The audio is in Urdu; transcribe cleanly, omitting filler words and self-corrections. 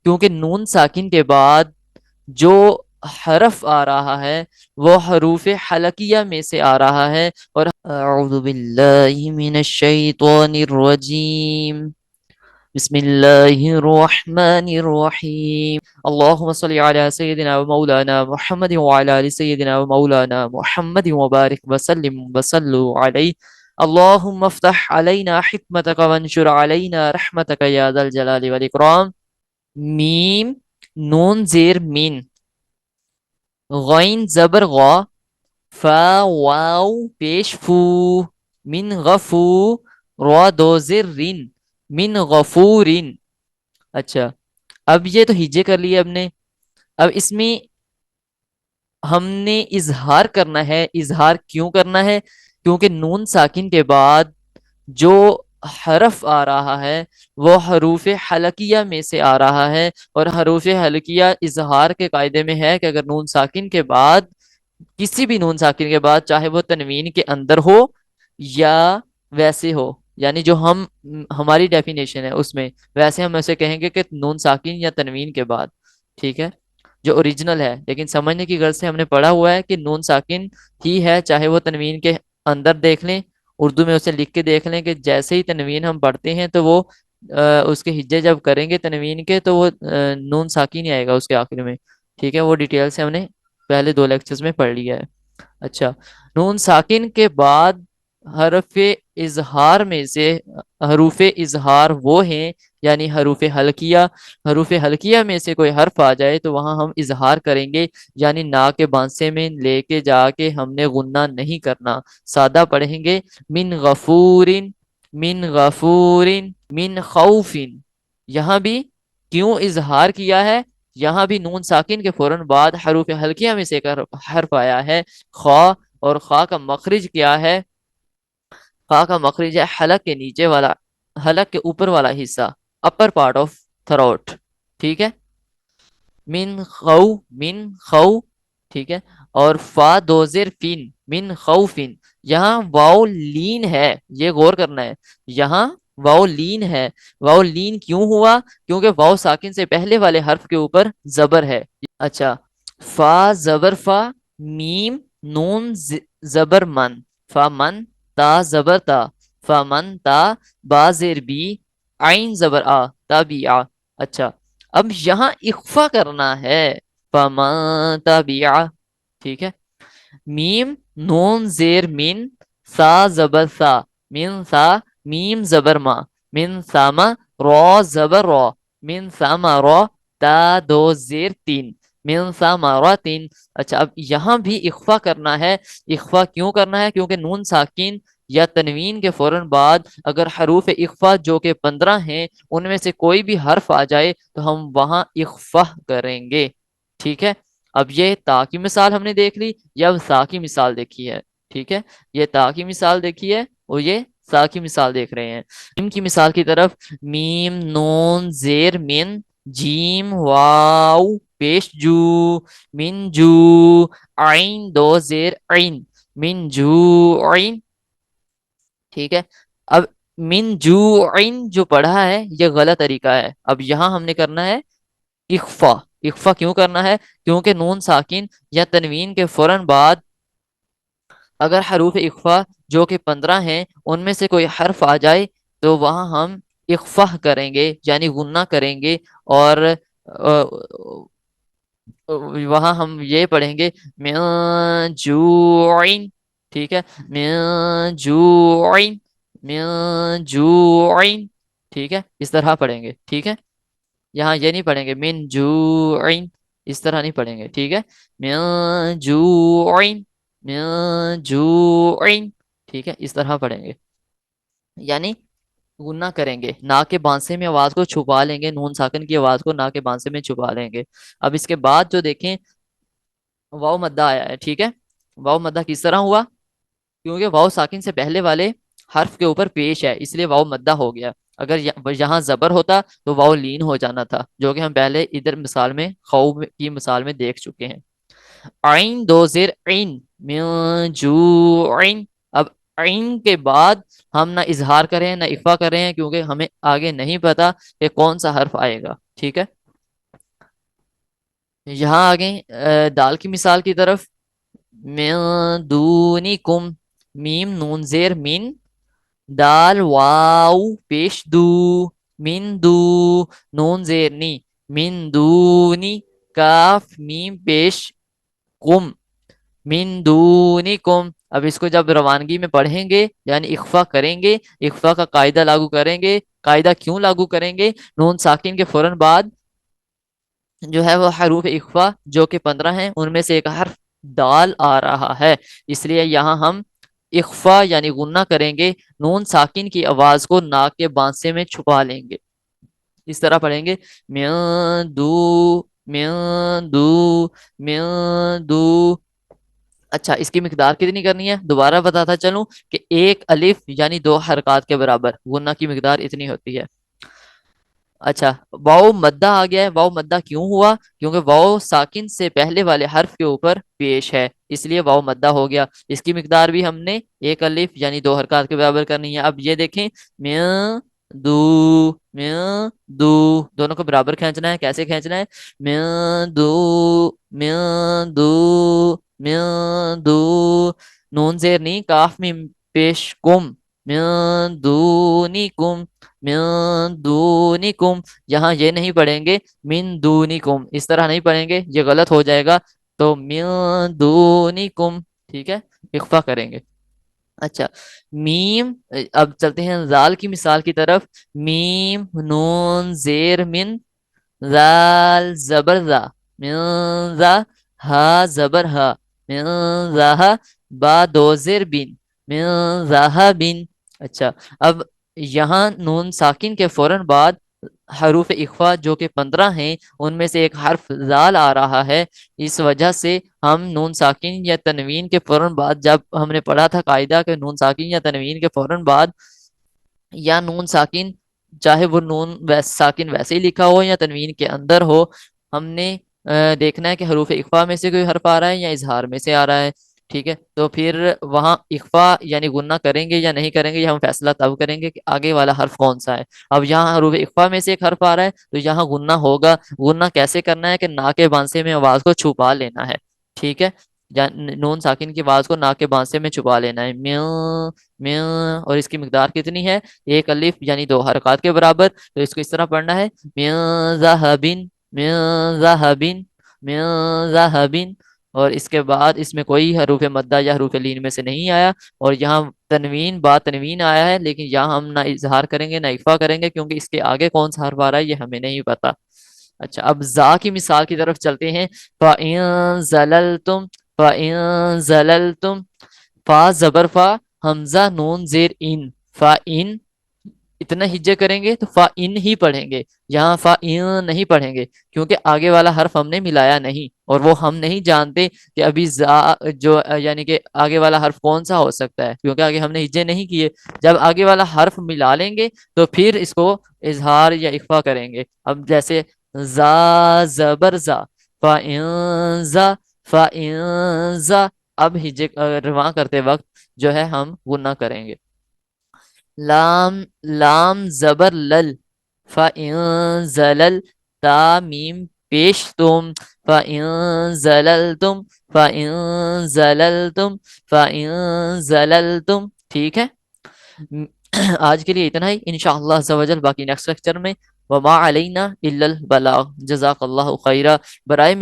کیونکہ نون ساکن کے بعد جو حرف آ رہا ہے وہ حروف حلقیہ میں سے آ رہا ہے، اور اعوذ باللہ من الشیطان الرجیم، بسم اللہ الرحمن الرحیم، اللہم صلی علی سیدنا و مولانا محمد وعلی آل سیدنا و مولانا محمد وبارک وسلم وصلو علیہ، اللہم افتح علینا حکمتک وانشر علینا رحمتک یا ذا الجلال والاکرام۔ میم، نون زیر مین، غین زبر غا، فا واو پیش فو، من غفو، را دو زر رن، من غفورن۔ اچھا، اب یہ تو ہجے کر لیے اب نے، اب اس میں ہم نے اظہار کرنا ہے۔ اظہار کیوں کرنا ہے؟ کیونکہ نون ساکن کے بعد جو حرف آ رہا ہے وہ حروف حلقیہ میں سے آ رہا ہے، اور حروف حلقیہ اظہار کے قاعدے میں ہے کہ اگر نون ساکن کے بعد، کسی بھی نون ساکن کے بعد، چاہے وہ تنوین کے اندر ہو یا ویسے ہو، یعنی جو ہماری ڈیفینیشن ہے اس میں، ویسے ہم ایسے کہیں گے کہ نون ساکن یا تنوین کے بعد، ٹھیک ہے، جو اوریجنل ہے، لیکن سمجھنے کی غرض سے ہم نے پڑھا ہوا ہے کہ نون ساکن ہی ہے، چاہے وہ تنوین کے اندر دیکھ لیں، اردو میں اسے لکھ کے دیکھ لیں کہ جیسے ہی تنوین ہم پڑھتے ہیں تو وہ اس کے ہجے جب کریں گے تنوین کے تو وہ نون ساکن ہی آئے گا اس کے آخر میں، ٹھیک ہے، وہ ڈیٹیل سے ہم نے پہلے 2 لیکچرز میں پڑھ لیا ہے۔ اچھا، نون ساکن کے بعد حرف اظہار میں سے، حروف اظہار وہ ہیں یعنی حروف حلقیہ، حروف حلقیہ میں سے کوئی حرف آ جائے تو وہاں ہم اظہار کریں گے، یعنی نا کے بانسے میں لے کے جا کے ہم نے غنہ نہیں کرنا، سادہ پڑھیں گے، من غفورن، من غفورن، من خوفن۔ یہاں بھی کیوں اظہار کیا ہے؟ یہاں بھی نون ساکن کے فوراً بعد حروف حلقیہ میں سے ایک حرف آیا ہے، خا، اور خا کا مخرج کیا ہے؟ خا کا مخرج ہے حلق کے نیچے والا، حلق کے اوپر والا حصہ، اپر پارٹ آف تھروٹ، ٹھیک ہے، من خو، من خو، ٹھیک ہے، اور فا دو زیر فین، من خوفن، یہاں واؤ لین ہے، یہ غور کرنا ہے، یہاں واؤ لین ہے، واؤ لین کیوں ہوا؟ کیونکہ واؤ ساکن سے پہلے والے حرف کے اوپر زبر ہے۔ اچھا، فا زبر فا، میم نون زبر من، فا من، تا زبر تا، فا من تا، با زیر بی، عین زبر آ، تا بی آ۔ اچھا، اب یہاں اخفا کرنا ہے، فما تبع، ٹھیک ہے، میم نون زیر من، سا زبر سا، من سا، میم زبر ما، من ساما، را زبر را، من ساما را، تا دو زیر تین، من ساما را تین۔ اچھا، اب یہاں بھی اخفا کرنا ہے۔ اخفا کیوں کرنا ہے؟ کیونکہ نون ساکن یا تنوین کے فوراً بعد اگر حروف اخفا جو کہ 15 ہیں ان میں سے کوئی بھی حرف آ جائے تو ہم وہاں اخفا کریں گے، ٹھیک ہے۔ اب یہ تا کی مثال ہم نے دیکھ لی، یہ اب سا کی مثال دیکھی ہے، ٹھیک ہے، یہ تا کی مثال دیکھی ہے اور یہ سا کی مثال دیکھ رہے ہیں۔ میم کی مثال کی طرف، میم نون زیر من، جیم واو پیش جو، من جو، عین دو زیر عین، من جو عین، ٹھیک ہے۔ اب من جوعن جو پڑھا ہے یہ غلط طریقہ ہے، اب یہاں ہم نے کرنا ہے اخفا۔ اخفا کیوں کرنا ہے؟ کیونکہ نون ساکن یا تنوین کے فوراً بعد اگر حروف اخفا جو کہ 15 ہیں ان میں سے کوئی حرف آ جائے تو وہاں ہم اخفا کریں گے یعنی غنہ کریں گے، اور وہاں ہم یہ پڑھیں گے من جوعن، ٹھیک ہے، من جوعن، من جوعن، ٹھیک ہے، اس طرح پڑھیں گے، ٹھیک ہے، یہاں یہ نہیں پڑھیں گے من جوعن، اس طرح نہیں پڑھیں گے، ٹھیک ہے، من جوعن، من جوعن، ٹھیک ہے، اس طرح پڑھیں گے، یعنی غنہ کریں گے، نا کے بانسے میں آواز کو چھپا لیں گے، نون ساکن کی آواز کو نا کے بانسے میں چھپا لیں گے۔ اب اس کے بعد جو دیکھیں واؤ مدہ آیا ہے، ٹھیک ہے، واؤ مدہ کس طرح ہوا؟ کیونکہ واؤ ساکن سے پہلے والے حرف کے اوپر پیش ہے اس لیے واؤ مدہ ہو گیا، اگر یہاں زبر ہوتا تو واؤ لین ہو جانا تھا، جو کہ ہم پہلے ادھر مثال میں خو کی مثال میں دیکھ چکے ہیں۔ عین دو زیر عین، من جوعن، اب عین کے بعد ہم نہ اظہار کریں نہ اخفا کریں کیونکہ ہمیں آگے نہیں پتا کہ کون سا حرف آئے گا، ٹھیک ہے۔ یہاں آگے دال کی مثال کی طرف، من دونکم، میم نون زیر من، دال واو پیش دو، من دو، نون زیر نی، من دونی، کاف میم پیش کم، من دونکم. اب اس کو جب روانگی میں پڑھیں گے یعنی اخفا کریں گے، اخفا کا قاعدہ لاگو کریں گے. قاعدہ کیوں لاگو کریں گے؟ نون ساکن کے فوراً بعد جو ہے وہ حروف اخفا جو کہ 15 ہیں ان میں سے ایک حرف دال آ رہا ہے، اس لیے یہاں ہم اخفا یعنی غنہ کریں گے، نون ساکن کی آواز کو ناک کے بانسے میں چھپا لیں گے. اس طرح پڑھیں گے، من دو، من دو، من دو. اچھا اس کی مقدار کتنی کرنی ہے دوبارہ بتاتا چلوں کہ ایک الف یعنی 2 حرکات کے برابر غنہ کی مقدار اتنی ہوتی ہے. اچھا واو مدہ آ گیا ہے، واو مدہ کیوں ہوا؟ کیونکہ واو ساکن سے پہلے والے حرف کے اوپر پیش ہے، اس لیے واو مدہ ہو گیا. اس کی مقدار بھی ہم نے ایک الف یعنی 2 حرکات کے برابر کرنی ہے. اب یہ دیکھیں، میں دو، میں دو، دونوں کو برابر کھینچنا ہے. کیسے کھینچنا ہے؟ میں دو، میں دو، میں دو، نون زیر نہیں، کاف میں پیش کم، من دونکم، من دونکم. یہاں یہ نہیں پڑھیں گے من دونکم، اس طرح نہیں پڑھیں گے، یہ غلط ہو جائے گا. تو من دونکم، ٹھیک ہے، اخفا کریں گے. اچھا میم، اب چلتے ہیں زال کی مثال کی طرف. میم نون زیر من، زال زبر زا، من زا، ہا زبر ہا، من زاہا، با دو زیر بن، من زاہا بن. اچھا اب یہاں نون ساکن کے فوراً بعد حروف اخفا جو کہ 15 ہیں ان میں سے ایک حرف زال آ رہا ہے. اس وجہ سے ہم نون ساکن یا تنوین کے فوراً بعد، جب ہم نے پڑھا تھا قاعدہ کہ نون ساکن یا تنوین کے فوراً بعد یا نون ساکن، چاہے وہ نون ساکن ویسے ہی لکھا ہو یا تنوین کے اندر ہو، ہم نے دیکھنا ہے کہ حروف اخفا میں سے کوئی حرف آ رہا ہے یا اظہار میں سے آ رہا ہے. ٹھیک ہے، تو پھر وہاں اخفا یعنی غنہ کریں گے یا نہیں کریں گے، یہ ہم فیصلہ تب کریں گے کہ آگے والا حرف کون سا ہے. اب یہاں حروف اخفا میں سے ایک حرف آ رہا ہے تو یہاں غنہ ہوگا. غنہ کیسے کرنا ہے کہ ناک کے بانسے میں آواز کو چھپا لینا ہے. ٹھیک ہے، نون ساکن کی آواز کو ناک کے بانسے میں چھپا لینا ہے، میوں میوں. اور اس کی مقدار کتنی ہے؟ ایک الف یعنی 2 حرکات کے برابر. تو اس کو اس طرح پڑھنا ہے، میوں ذہبن، میوں ذہبن، میوں ذہبن. اور اس کے بعد اس میں کوئی حروف مدہ یا حروف لین میں سے نہیں آیا. اور یہاں تنوین با تنوین آیا ہے، لیکن یہاں ہم نہ اظہار کریں گے نہ اخفا کریں گے کیونکہ اس کے آگے کون سا حرف آ رہا ہے یہ ہمیں نہیں پتا. اچھا اب زا کی مثال کی طرف چلتے ہیں. فَإِن زَلَلْتُمْ، فَإِن زَلَلْتُمْ، فا زبر فا، حمزہ نون زیر ان، فا ان. اتنا ہجے کریں گے تو فا ان ہی پڑھیں گے، یہاں فا ان نہیں پڑھیں گے کیونکہ آگے والا حرف ہم نے ملایا نہیں اور وہ ہم نہیں جانتے کہ ابھی زا جو یعنی کہ آگے والا حرف کون سا ہو سکتا ہے کیونکہ آگے ہم نے ہجے نہیں کیے. جب آگے والا حرف ملا لیں گے تو پھر اس کو اظہار یا اخفا کریں گے. اب جیسے زا زبر زا، فا ان زا، فا ان زا. اب ہجے رواں کرتے وقت جو ہے ہم غنہ کریں گے. لام، لام زبر لل، فَإِن زلل، تا میم پیش تم، فَإِن زللتم، فَإِن زللتم، فَإِن زللتم. ٹھیک ہے، آج کے لیے اتنا ہی، انشاءاللہ عز و جل باقی نیکسٹ لیکچر میں. وما علینا الا البلاغ. جزاک اللہ خیرہ. برائے